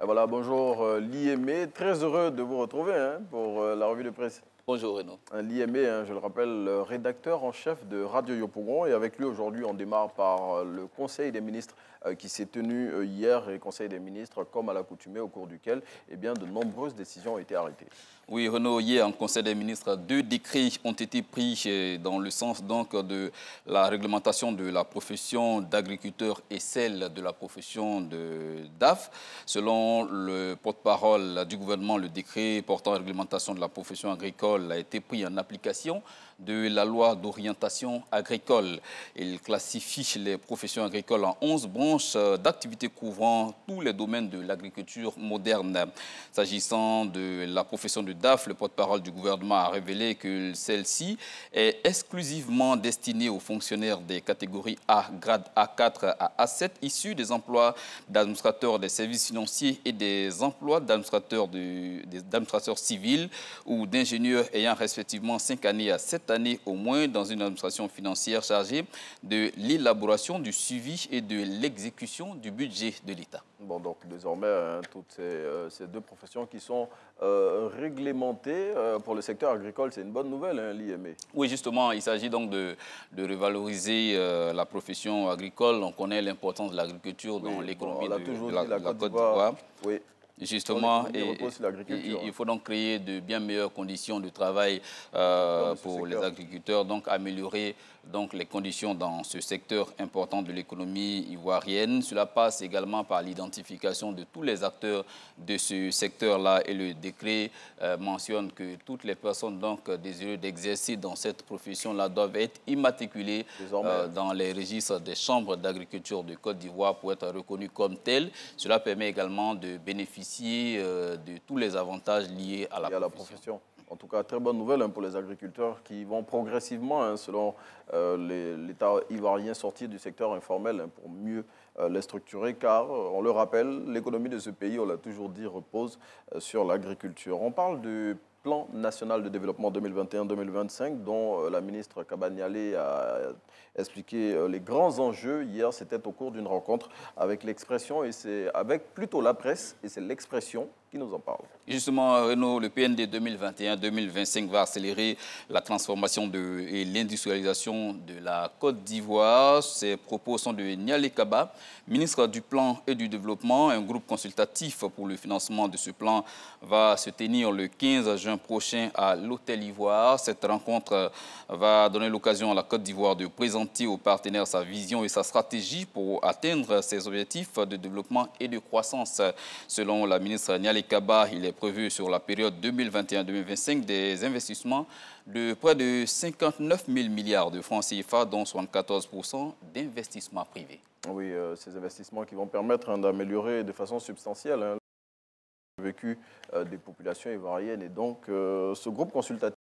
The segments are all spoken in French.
Voilà, bonjour l'IME, très heureux de vous retrouver pour la revue de presse. Bonjour Renaud. L'IME, je le rappelle, le rédacteur en chef de Radio Yopougon. Et avec lui aujourd'hui, on démarre par le Conseil des ministres qui s'est tenu hier. Et Conseil des ministres, comme à l'accoutumée, au cours duquel de nombreuses décisions ont été arrêtées. Oui, Renaud, hier en Conseil des ministres, 2 décrets ont été pris dans le sens donc de la réglementation de la profession d'agriculteur et celle de la profession de DAF. Selon le porte-parole du gouvernement, le décret portant réglementation de la profession agricole a été pris en application de la loi d'orientation agricole. Il classifie les professions agricoles en 11 branches d'activités couvrant tous les domaines de l'agriculture moderne. S'agissant de la profession de DAF, le porte-parole du gouvernement a révélé que celle-ci est exclusivement destinée aux fonctionnaires des catégories A, grade A4 à A7, issus des emplois d'administrateurs des services financiers et des emplois d'administrateurs civils ou d'ingénieurs ayant respectivement 5 années à 7 années au moins dans une administration financière chargée de l'élaboration, du suivi et de l'exécution du budget de l'État. Bon, donc désormais, toutes ces deux professions qui sont réglementées pour le secteur agricole, c'est une bonne nouvelle, l'IME. Oui, justement, il s'agit donc de revaloriser la profession agricole. On connaît l'importance de l'agriculture dans l'économie de la Côte d'Ivoire. Oui. Justement, il faut donc créer de bien meilleures conditions de travail pour les agriculteurs, donc améliorer les conditions dans ce secteur important de l'économie ivoirienne. Cela passe également par l'identification de tous les acteurs de ce secteur-là et le décret mentionne que toutes les personnes désireuses d'exercer dans cette profession-là doivent être immatriculées dans les registres des chambres d'agriculture de Côte d'Ivoire pour être reconnues comme telles. Cela permet également de bénéficier de tous les avantages liés à la profession. En tout cas, très bonne nouvelle pour les agriculteurs qui vont progressivement, selon l'État ivoirien, sortir du secteur informel pour mieux les structurer. Car, on le rappelle, l'économie de ce pays, on l'a toujours dit, repose sur l'agriculture. On parle du plan national de développement 2021-2025 dont la ministre Kabaniale a expliqué les grands enjeux. Hier, c'était au cours d'une rencontre avec l'Expression et c'est avec plutôt la presse et c'est l'Expression qui nous en parle. Justement, Renaud, le PND 2021-2025 va accélérer la transformation et l'industrialisation de la Côte d'Ivoire. Ces propos sont de Nialé Kaba, ministre du Plan et du Développement. Un groupe consultatif pour le financement de ce plan va se tenir le 15 juin prochain à l'Hôtel Ivoire. Cette rencontre va donner l'occasion à la Côte d'Ivoire de présenter aux partenaires sa vision et sa stratégie pour atteindre ses objectifs de développement et de croissance. Selon la ministre Nialé Kaba, il est prévu sur la période 2021-2025 des investissements de près de 59 000 milliards de francs CFA, dont 74% d'investissements privés. Oui, ces investissements qui vont permettre d'améliorer de façon substantielle le vécu des populations ivoiriennes. Et donc, ce groupe consultatif,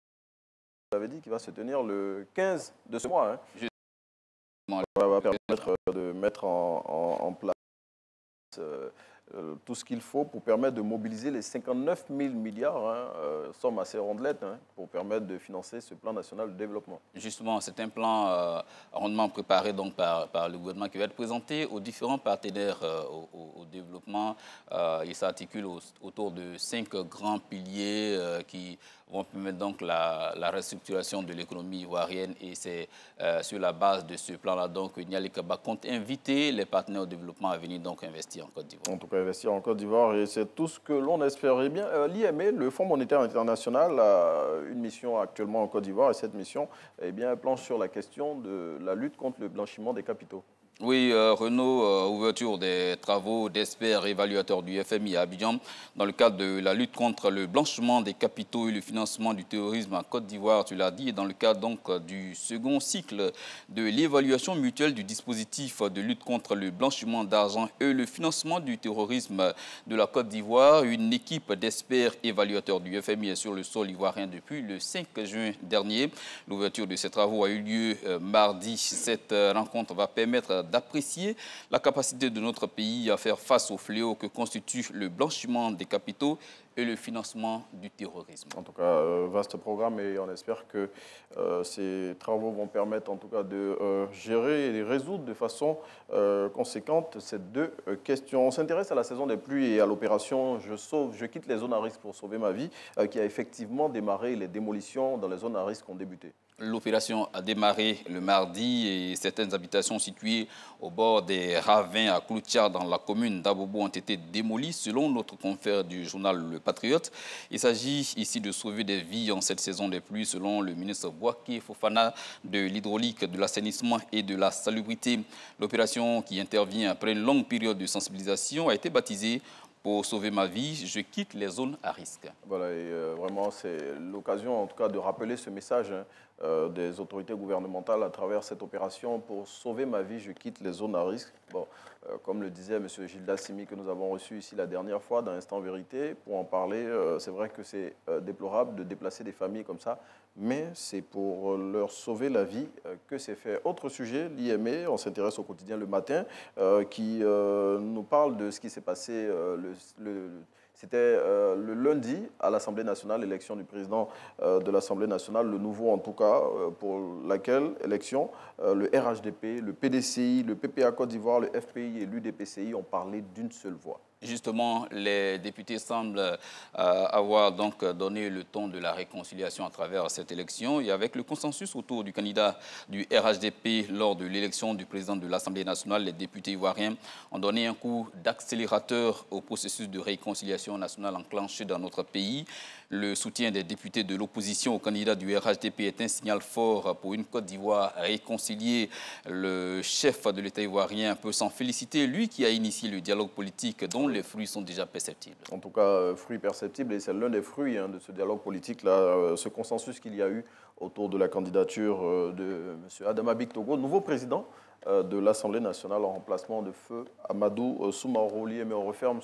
vous avez dit qu'il va se tenir le 15 de ce mois. Ça va permettre de mettre en place tout ce qu'il faut pour permettre de mobiliser les 59 000 milliards, somme assez rondelette, pour permettre de financer ce plan national de développement. Justement, c'est un plan rondement préparé par le gouvernement qui va être présenté aux différents partenaires au développement. Il s'articule autour de 5 grands piliers qui vont permettre la restructuration de l'économie ivoirienne et c'est sur la base de ce plan-là que Nialé Kaba compte inviter les partenaires au développement à venir investir en Côte d'Ivoire. En tout cas, investir en Côte d'Ivoire et c'est tout ce que l'on espérait bien. L'IME, le Fonds monétaire international, a une mission actuellement en Côte d'Ivoire et cette mission planche sur la question de la lutte contre le blanchiment des capitaux. Oui, Renaud, ouverture des travaux d'experts évaluateurs du FMI à Abidjan dans le cadre de la lutte contre le blanchiment des capitaux et le financement du terrorisme en Côte d'Ivoire, tu l'as dit, et dans le cadre du second cycle de l'évaluation mutuelle du dispositif de lutte contre le blanchiment d'argent et le financement du terrorisme de la Côte d'Ivoire. Une équipe d'experts évaluateurs du FMI est sur le sol ivoirien depuis le 5 juin dernier. L'ouverture de ces travaux a eu lieu mardi. Cette rencontre va permettre d'apprécier la capacité de notre pays à faire face au fléau que constitue le blanchiment des capitaux et le financement du terrorisme. En tout cas, vaste programme et on espère que ces travaux vont permettre en tout cas de gérer et de résoudre de façon conséquente ces deux questions. On s'intéresse à la saison des pluies et à l'opération Je quitte les zones à risque pour sauver ma vie qui a effectivement démarré. Les démolitions dans les zones à risque ont débuté. L'opération a démarré le mardi et certaines habitations situées au bord des ravins à Cloutiard dans la commune d'Abobo ont été démolies selon notre confrère du journal Le Patriote. Il s'agit ici de sauver des vies en cette saison des pluies selon le ministre Bouaké Fofana de l'hydraulique, de l'assainissement et de la salubrité. L'opération qui intervient après une longue période de sensibilisation a été baptisée pour sauver ma vie, je quitte les zones à risque. Voilà, et vraiment, c'est l'occasion, en tout cas, de rappeler ce message des autorités gouvernementales à travers cette opération. Pour sauver ma vie, je quitte les zones à risque. Bon, comme le disait M. Gilda Simi, que nous avons reçu ici la dernière fois dans Instant Vérité, pour en parler, c'est vrai que c'est déplorable de déplacer des familles comme ça, mais c'est pour leur sauver la vie que c'est fait. Autre sujet, l'IME, on s'intéresse au quotidien le matin, qui nous parle de ce qui s'est passé c'était le lundi à l'Assemblée nationale, l'élection du président de l'Assemblée nationale, le nouveau en tout cas, pour laquelle élection, le RHDP, le PDCI, le PPA Côte d'Ivoire, le FPI et l'UDPCI ont parlé d'une seule voix. Justement, les députés semblent avoir donc donné le ton de la réconciliation à travers cette élection et avec le consensus autour du candidat du RHDP lors de l'élection du président de l'Assemblée nationale, les députés ivoiriens ont donné un coup d'accélérateur au processus de réconciliation nationale enclenché dans notre pays. Le soutien des députés de l'opposition au candidat du RHDP est un signal fort pour une Côte d'Ivoire réconciliée. Le chef de l'État ivoirien peut s'en féliciter, lui qui a initié le dialogue politique dont les fruits sont déjà perceptibles. En tout cas, fruits perceptibles, et c'est l'un des fruits de ce dialogue politique-là, ce consensus qu'il y a eu autour de la candidature de M. Adama Bictogo, nouveau président de l'Assemblée nationale en remplacement de feu Amadou Soumaoro. Mais on referme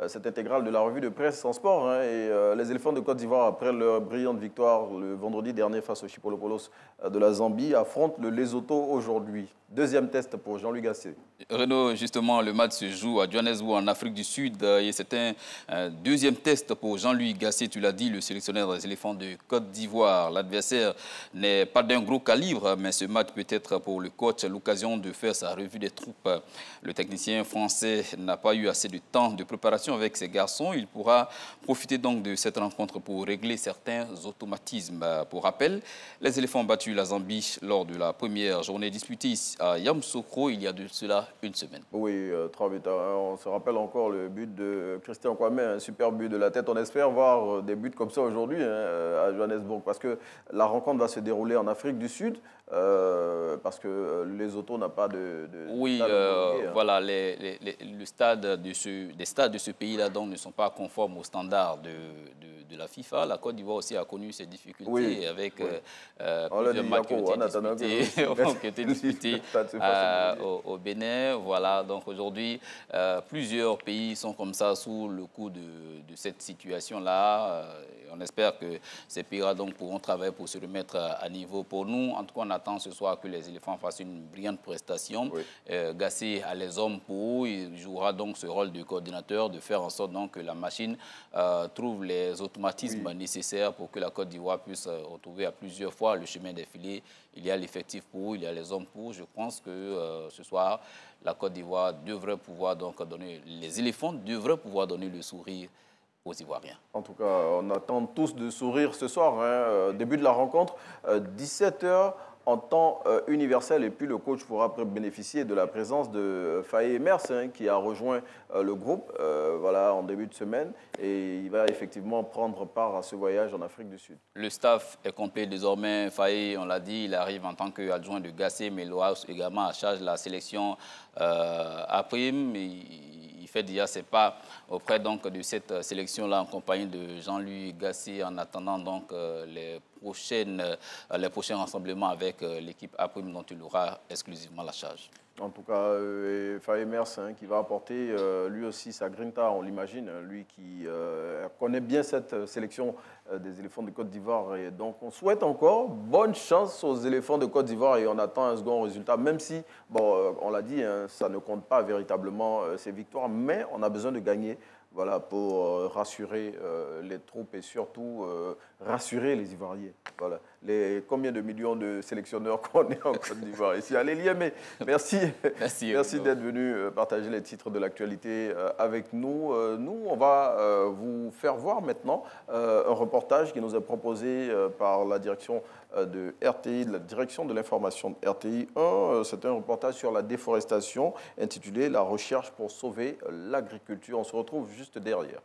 cette intégrale de la revue de presse en sport. Et les éléphants de Côte d'Ivoire, après leur brillante victoire le vendredi dernier face aux Chipolopoulos de la Zambie, affrontent le Lesotho aujourd'hui. Deuxième test pour Jean-Louis Gasset. Renaud, justement, le match se joue à Johannesburg, en Afrique du Sud. Et c'est un deuxième test pour Jean-Louis Gasset, tu l'as dit, le sélectionneur des éléphants de Côte d'Ivoire. L'adversaire n'est pas d'un gros calibre, mais ce match peut être pour le coach l'occasion de faire sa revue des troupes. Le technicien français n'a pas eu assez de temps de préparation avec ses garçons. Il pourra profiter donc de cette rencontre pour régler certains automatismes. Pour rappel, les éléphants ont battu la Zambie lors de la première journée disputée à Yamoussoukro il y a de cela une semaine. Oui, 3 buts. On se rappelle encore le but de Christian Kwame, un super but de la tête. On espère voir des buts comme ça aujourd'hui à Johannesburg parce que la rencontre va se dérouler en Afrique du Sud parce que Lesotho n'a pas de oui, stade voilà, les stades de ce pays-là ne sont pas conformes aux standards de la FIFA. La Côte d'Ivoire aussi a connu ces difficultés avec plusieurs matchs qui ont été disputés au Bénin. Voilà, donc aujourd'hui, plusieurs pays sont comme ça sous le coup de cette situation-là. On espère que ces pays-là pourront travailler pour se remettre à niveau. Pour nous, en tout cas, on attend ce soir que les éléphants fassent une brillante prestation. Oui. Gasset a les hommes pour, il jouera donc ce rôle de coordinateur, de faire en sorte donc, que la machine trouve les automatismes nécessaires pour que la Côte d'Ivoire puisse retrouver à plusieurs fois le chemin des filets. Il y a l'effectif pour, il y a les hommes pour. Je pense que ce soir, la Côte d'Ivoire devrait pouvoir donc donner, les éléphants devraient pouvoir donner le sourire aux Ivoiriens. En tout cas, on attend tous de sourire ce soir. Début de la rencontre, 17h en temps universel. Et puis le coach pourra après bénéficier de la présence de Faye Mers qui a rejoint le groupe voilà, en début de semaine. Et il va effectivement prendre part à ce voyage en Afrique du Sud. Le staff est complet désormais. Faye, on l'a dit, il arrive en tant qu'adjoint de Gasset, mais il aura également à charge la sélection à prime. Il fait déjà ses pas auprès donc, de cette sélection-là en compagnie de Jean-Louis Gasset en attendant donc les les prochains rassemblements avec l'équipe APRIM dont il aura exclusivement la charge. En tout cas, Faemers, qui va apporter lui aussi sa grinta, on l'imagine, lui qui connaît bien cette sélection des éléphants de Côte d'Ivoire. Et donc, on souhaite encore bonne chance aux éléphants de Côte d'Ivoire et on attend un second résultat, même si, bon, on l'a dit, hein, ça ne compte pas véritablement ces victoires, mais on a besoin de gagner. Voilà, pour rassurer les troupes et surtout rassurer les Ivoiriens. Voilà. Combien de millions de sélectionneurs qu'on est en Côte d'Ivoire ici. Allez, Liemé, merci. Merci d'être venu partager les titres de l'actualité avec nous. Nous, on va vous faire voir maintenant un reportage qui nous est proposé par la direction de RTI, de la direction de l'information de RTI 1. C'est un reportage sur la déforestation intitulé « La recherche pour sauver l'agriculture ». On se retrouve juste derrière.